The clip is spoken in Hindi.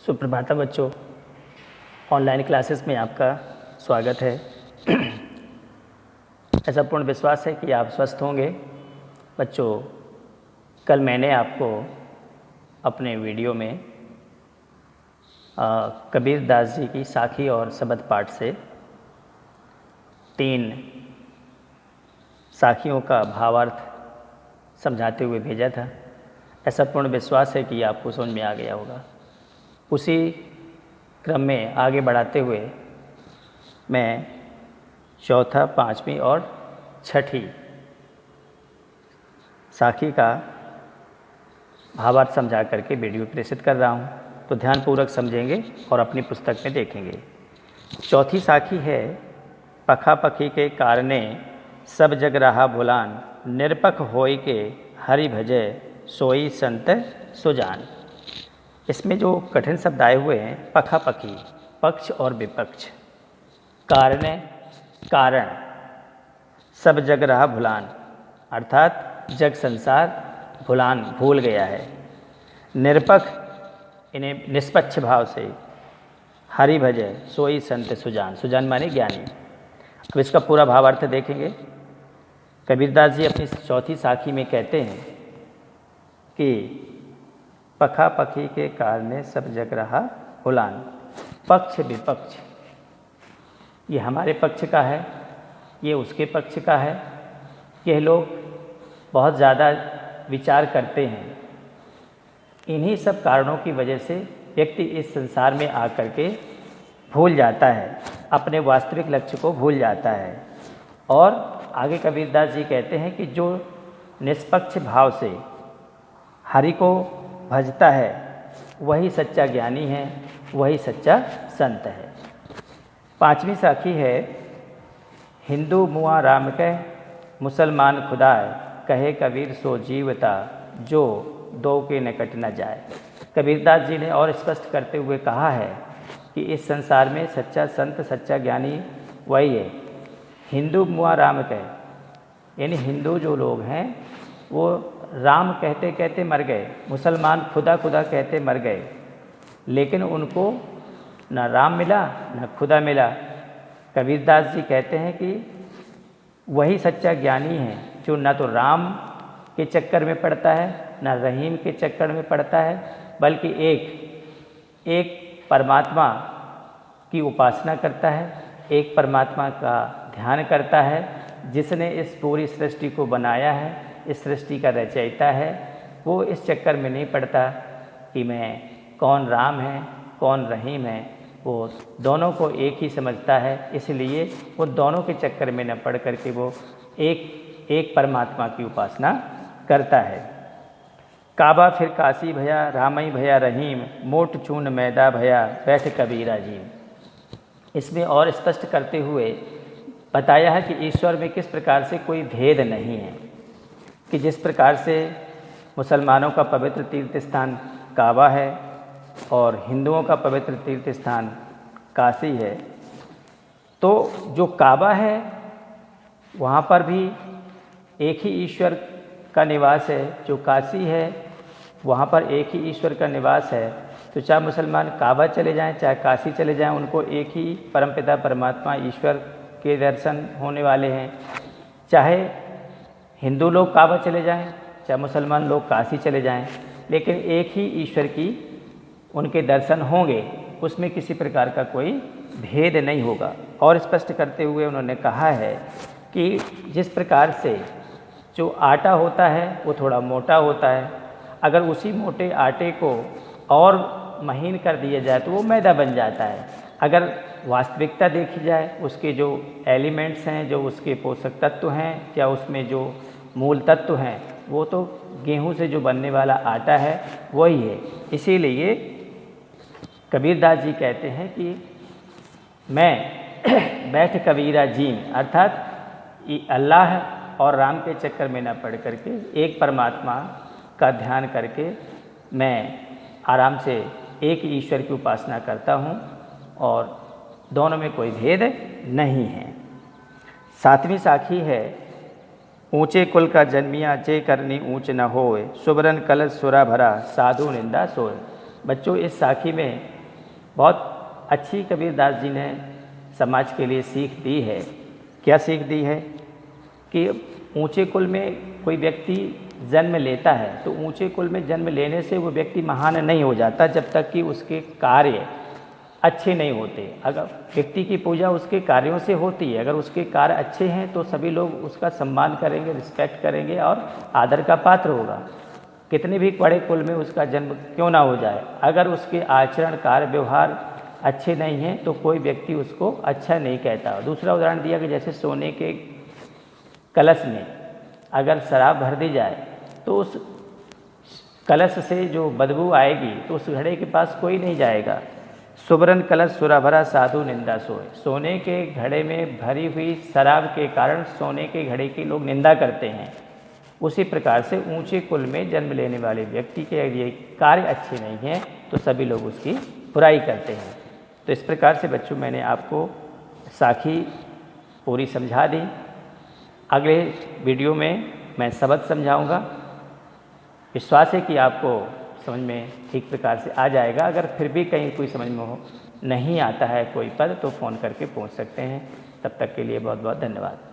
सुप्रभातम बच्चों, ऑनलाइन क्लासेस में आपका स्वागत है। ऐसा पूर्ण विश्वास है कि आप स्वस्थ होंगे। बच्चों, कल मैंने आपको अपने वीडियो में कबीर दास जी की साखी और शबद पाठ से 3 साखियों का भावार्थ समझाते हुए भेजा था। ऐसा पूर्ण विश्वास है कि आपको समझ में आ गया होगा। उसी क्रम में आगे बढ़ाते हुए मैं चौथा, 5वीं और 6ठी साखी का भावार्थ समझा करके वीडियो प्रेषित कर रहा हूँ, तो ध्यानपूर्वक समझेंगे और अपनी पुस्तक में देखेंगे। चौथी साखी है, पखा पखी के कारणे सब जग रहा भुलान, निरपख होय के हरि भजे सोई संत सुजान। इसमें जो कठिन शब्द आए हुए हैं, पखा पखी, पक्ष और विपक्ष, कारण, कारण, सब जग रहा भुलान, अर्थात जग संसार भुलान भूल गया है। निरपख, इन्हें निष्पक्ष भाव से, हरि भजय सोई संत सुजान, सुजान माने ज्ञानी। अब इसका पूरा भावार्थ देखेंगे। कबीरदास जी अपनी चौथी साखी में कहते हैं कि पखा पखी के कारणे सब जग रहा भुलान। पक्ष विपक्ष, ये हमारे पक्ष का है, ये उसके पक्ष का है। यह लोग बहुत ज़्यादा विचार करते हैं। इन्हीं सब कारणों की वजह से व्यक्ति इस संसार में आकर के भूल जाता है, अपने वास्तविक लक्ष्य को भूल जाता है। और आगे कबीरदास जी कहते हैं कि जो निष्पक्ष भाव से हरि को भजता है वही सच्चा ज्ञानी है, वही सच्चा संत है। 5वीं साखी है, हिंदू मुआ राम कह, मुसलमान खुदाए, कहे कबीर सो जीवता, जो दो के निकट न जाए। कबीरदास जी ने और स्पष्ट करते हुए कहा है कि इस संसार में सच्चा संत, सच्चा ज्ञानी वही है। हिंदू मुआ राम कह, यानी हिंदू जो लोग हैं वो राम कहते कहते मर गए, मुसलमान खुदा खुदा कहते मर गए, लेकिन उनको न राम मिला न खुदा मिला। कबीरदास जी कहते हैं कि वही सच्चा ज्ञानी है जो न तो राम के चक्कर में पड़ता है न रहीम के चक्कर में पड़ता है, बल्कि एक परमात्मा की उपासना करता है, एक परमात्मा का ध्यान करता है, जिसने इस पूरी सृष्टि को बनाया है, इस सृष्टि का रचयिता है। वो इस चक्कर में नहीं पड़ता कि मैं कौन राम है कौन रहीम है, वो दोनों को एक ही समझता है। इसलिए वो दोनों के चक्कर में न पड़ करके वो एक परमात्मा की उपासना करता है। काबा फिर काशी भया, रामई भया रहीम, मोट चून मैदा भया, बैठ कबीरा जी। इसमें और स्पष्ट करते हुए बताया है कि ईश्वर में किस प्रकार से कोई भेद नहीं है, कि जिस प्रकार से मुसलमानों का पवित्र तीर्थ स्थान काबा है और हिंदुओं का पवित्र तीर्थ स्थान काशी है, तो जो काबा है वहाँ पर भी एक ही ईश्वर का निवास है, जो काशी है वहाँ पर एक ही ईश्वर का निवास है। तो चाहे मुसलमान काबा चले जाएं चाहे काशी चले जाएं, उनको एक ही परमपिता परमात्मा ईश्वर के दर्शन होने वाले हैं। चाहे हिंदू लोग काबा चले जाएं चाहे मुसलमान लोग काशी चले जाएं, लेकिन एक ही ईश्वर की उनके दर्शन होंगे, उसमें किसी प्रकार का कोई भेद नहीं होगा। और स्पष्ट करते हुए उन्होंने कहा है कि जिस प्रकार से जो आटा होता है वो थोड़ा मोटा होता है, अगर उसी मोटे आटे को और महीन कर दिया जाए तो वो मैदा बन जाता है। अगर वास्तविकता देखी जाए, उसके जो एलिमेंट्स हैं, जो उसके पोषक तत्व हैं या उसमें जो मूल तत्व हैं, वो तो गेहूं से जो बनने वाला आटा है वही है। इसीलिए कबीरदास जी कहते हैं कि मैं बैठ कबीरा जीन, अर्थात अल्लाह और राम के चक्कर में न पड़ करके एक परमात्मा का ध्यान करके मैं आराम से एक ईश्वर की उपासना करता हूँ और दोनों में कोई भेद नहीं है। 7वीं साखी है, ऊंचे कुल का जन्मिया, जे करनी ऊंच न होए, सुबरन कलश सुरा भरा, साधु निंदा सोए। बच्चों, इस साखी में बहुत अच्छी कबीरदास जी ने समाज के लिए सीख दी है। क्या सीख दी है कि ऊंचे कुल में कोई व्यक्ति जन्म लेता है तो ऊंचे कुल में जन्म लेने से वो व्यक्ति महान नहीं हो जाता जब तक कि उसके कार्य अच्छे नहीं होते। अगर व्यक्ति की पूजा उसके कार्यों से होती है, अगर उसके कार्य अच्छे हैं तो सभी लोग उसका सम्मान करेंगे, रिस्पेक्ट करेंगे और आदर का पात्र होगा। कितने भी बड़े कुल में उसका जन्म क्यों ना हो जाए, अगर उसके आचरण कार्य व्यवहार अच्छे नहीं हैं तो कोई व्यक्ति उसको अच्छा नहीं कहता। दूसरा उदाहरण दिया कि जैसे सोने के कलश में अगर शराब भर दी जाए तो उस कलश से जो बदबू आएगी तो उस घड़े के पास कोई नहीं जाएगा। सुवर्ण कलश सुरा भरा साधु निंदा सोए। सोने के घड़े में भरी हुई शराब के कारण सोने के घड़े की लोग निंदा करते हैं। उसी प्रकार से ऊंचे कुल में जन्म लेने वाले व्यक्ति के लिए कार्य अच्छे नहीं हैं तो सभी लोग उसकी बुराई करते हैं। तो इस प्रकार से बच्चों मैंने आपको साखी पूरी समझा दी। अगले वीडियो में मैं शब्द समझाऊंगा। विश्वास है कि आपको समझ में ठीक प्रकार से आ जाएगा। अगर फिर भी कहीं कोई समझ में हो नहीं आता है कोई पद तो फ़ोन करके पूछ सकते हैं। तब तक के लिए बहुत बहुत धन्यवाद।